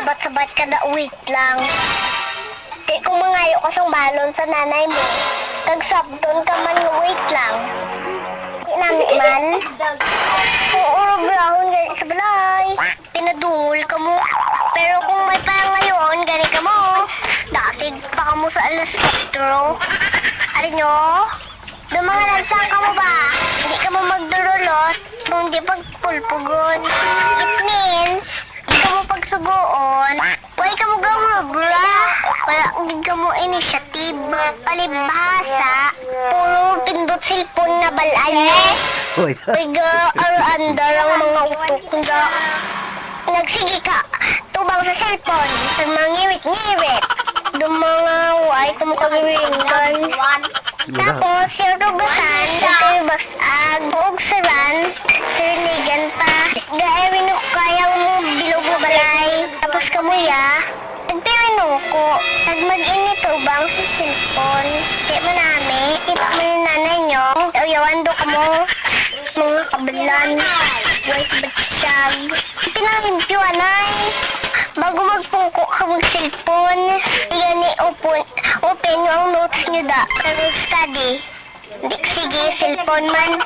sabat-sabat ka na, wait lang. Di kung mangayo ka sang balon sa nanay mo, kagsabdon ka man, wait lang. Di namin man. Oo, brahon gani sa balay. Pinadungol ka mo. Pero kung may pangayon, gani ka mo. Dasig pa ka mo sa alas 4. Ari nyo? Dumangalansan ka mo ba? Hindi ka mo magdurulot kung di pagpulpugon. It means, di ka mo pagsugoon. Huwag ka mo gamubra. Wala hindi ka mo initiative. Palibhasa. Puro pindot silpon na balay. Uy. Huwag andar ang mga utok nga. Nagsige ka. Tubang sa cellphone. Sa mga ngiwit-ngiwit. Dumangawa ka mo kagaringan. Tapos, yung rugasan, nagkabasag, buog saran, siriligan pa. Gaerin ko kayang mo bilog na balay. Tapos kamuya, nagpirino ko. Nagmag-init ubang sa cellphone. Kaya manami, kita mo yung nanay nyo. Uyawan do ka mo. Mga kabalan. White batsyag. Pinalimpyo, anay. Bago magpungko ka mag-cellphone, igani open nyo ang notes nyo da. Nag-study. Di sige, cellphone man.